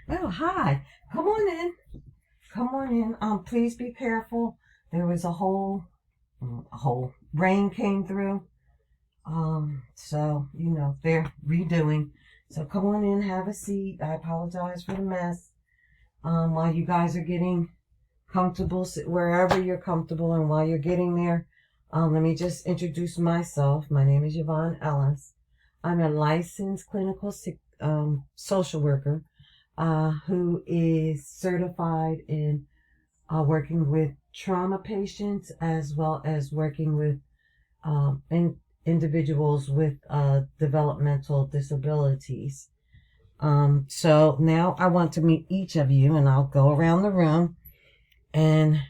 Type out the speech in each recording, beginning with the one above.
Oh, hi. Come on in. Come on in. Please be careful. There was a whole rain came through. So they're redoing. So come on in, have a seat. I apologize for the mess. While you guys are getting comfortable, sit wherever you're comfortable, and while you're getting there, let me just introduce myself. My name is Yvonne Ellis. I'm a licensed clinical social worker who is certified in working with trauma patients as well as working with individuals with developmental disabilities. So now I want to meet each of you, and I'll go around the room. And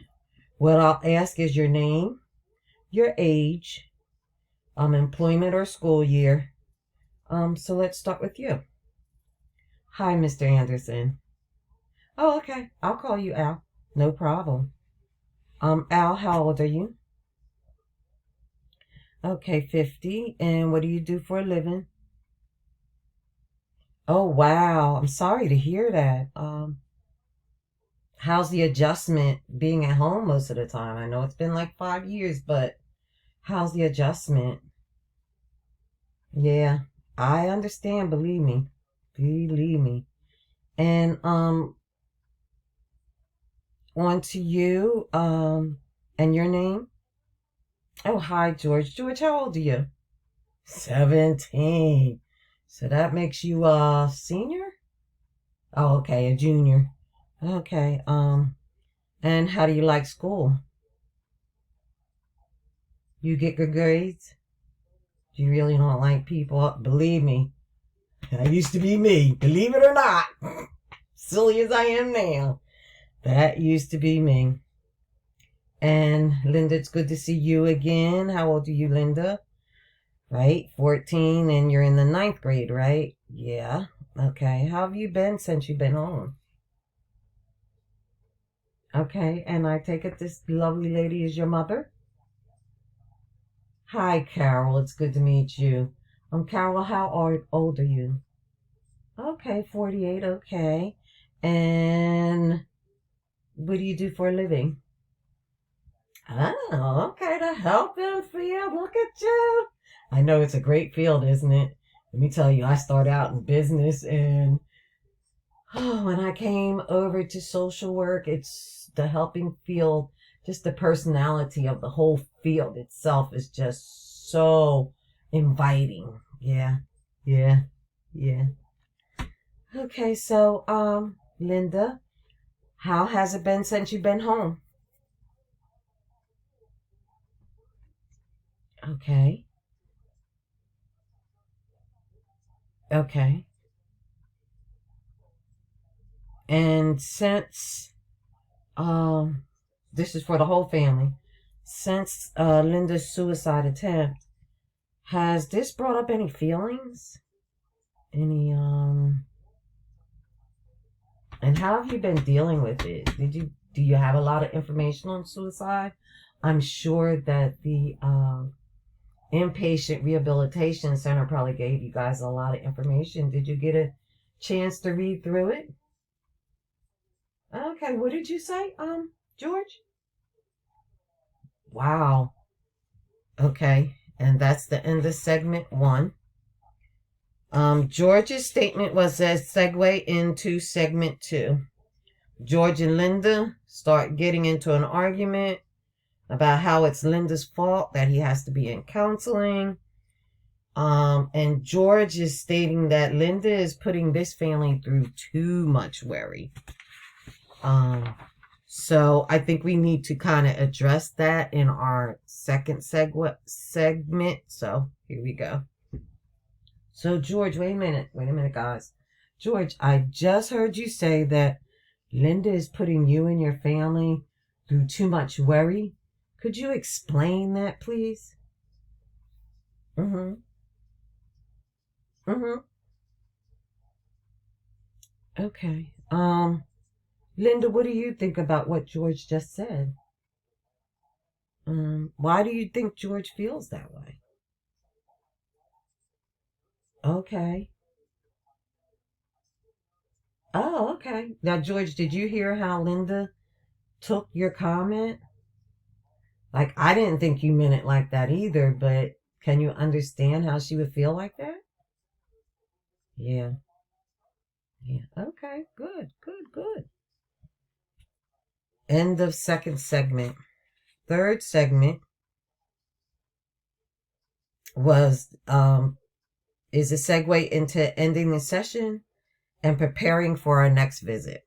what I'll ask is your name, your age, employment or school year. So let's start with you. Hi, Mr. Anderson. Oh, okay. I'll call you Al. No problem. Al, how old are you? Okay, 50. And what do you do for a living? Oh, wow. I'm sorry to hear that. How's the adjustment being at home most of the time? I know it's been like 5 years, but how's the adjustment? Yeah, I understand. Believe me. Believe me. And on to you. And your name? Oh, hi, George. George, how old are you? 17. So that makes you a senior? Oh, okay, a junior. Okay. And how do you like school? You get good grades? You really don't like people? Believe me, that used to be me. Believe it or not, silly as I am now, that used to be me. And Linda, it's good to see you again. How old are you, Linda? Right, 14, and you're in the ninth grade, right? Yeah. Okay. How have you been since you've been home? Okay. And I take it this lovely lady is your mother? Hi, Carol. It's good to meet you. Carol, old are you? Okay, 48. Okay. And what do you do for a living? Oh, okay. The helping field. Look at you. I know it's a great field, isn't it? Let me tell you, I started out in business, and when I came over to social work, it's the helping field, just the personality of the whole field itself is just so inviting. Yeah, yeah, yeah. Okay, so Linda, how has it been since you've been home? Okay, okay. And since um this is for the whole family, since Linda's suicide attempt, has this brought up any feelings? Any and how have you been dealing with it? Do you have a lot of information on suicide? I'm sure that the inpatient rehabilitation center probably gave you guys a lot of information. Did you get a chance to read through it? Okay, what did you say, George? Wow. Okay, and that's the end of segment one. George's statement was a segue into segment two. George and Linda start getting into an argument about how it's Linda's fault that he has to be in counseling. And George is stating that Linda is putting this family through too much worry. Um, so I think we need to kind of address that in our second segment. So here we go. So George, wait a minute, guys. George, I just heard you say that Linda is putting you and your family through too much worry. Could you explain that, please? Mm-hmm. Mm-hmm. Okay. Linda, what do you think about what George just said? Why do you think George feels that way? Okay. Oh, okay. Now, George, did you hear how Linda took your comment? Like, I didn't think you meant it like that either, but can you understand how she would feel like that? Yeah, yeah. Okay, good, good, good. End of second segment. Third segment was is a segue into ending the session and preparing for our next visit.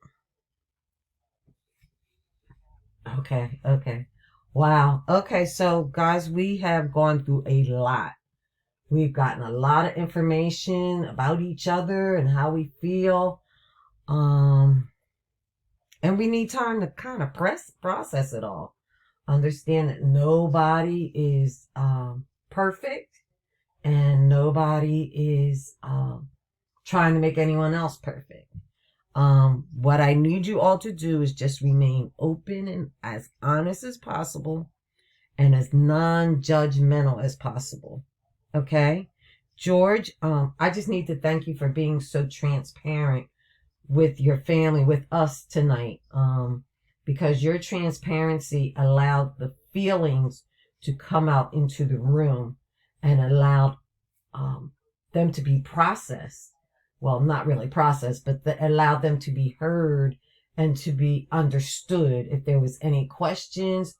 Okay, okay. Wow. Okay, so guys, we have gone through a lot. We've gotten a lot of information about each other and how we feel. Um, and we need time to kind of process it all. Understand that nobody is perfect and nobody is trying to make anyone else perfect. What I need you all to do is just remain open and as honest as possible and as non-judgmental as possible. Okay? George, I just need to thank you for being so transparent with your family, with us tonight, because your transparency allowed the feelings to come out into the room and allowed them to be processed. Well, not really processed, but allowed them to be heard and to be understood. If there was any questions,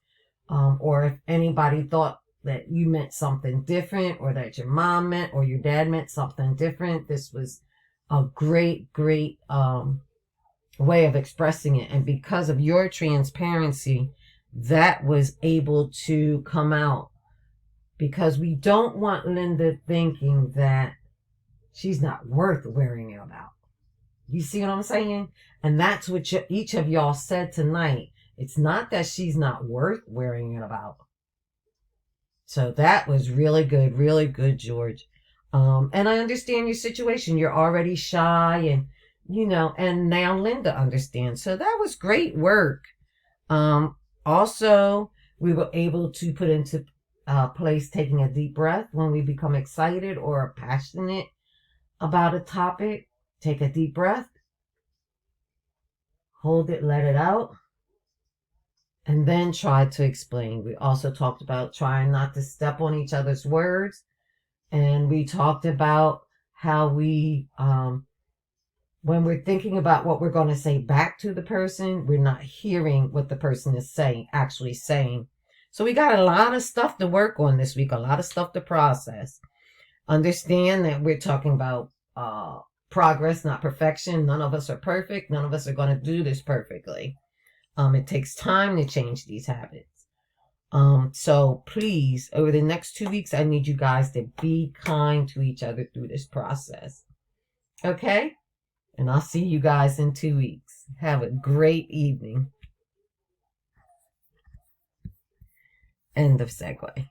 or if anybody thought that you meant something different, or that your mom meant or your dad meant something different, this was a great, great way of expressing it. And because of your transparency, that was able to come out, because we don't want Linda thinking that she's not worth worrying about. You see what I'm saying? And that's what each of y'all said tonight. It's not that she's not worth worrying about. So that was really good, George. And I understand your situation. You're already shy, and and now Linda understands. So that was great work. Also, we were able to put into place taking a deep breath when we become excited or passionate about a topic. Take a deep breath, hold it, let it out, and then try to explain. We also talked about trying not to step on each other's words. And we talked about how when we're thinking about what we're going to say back to the person, we're not hearing what the person is actually saying. So we got a lot of stuff to work on this week, a lot of stuff to process. Understand that we're talking about progress, not perfection. None of us are perfect. None of us are going to do this perfectly. It takes time to change these habits. So please, over the next 2 weeks, I need you guys to be kind to each other through this process. Okay? And I'll see you guys in 2 weeks. Have a great evening. End of segue.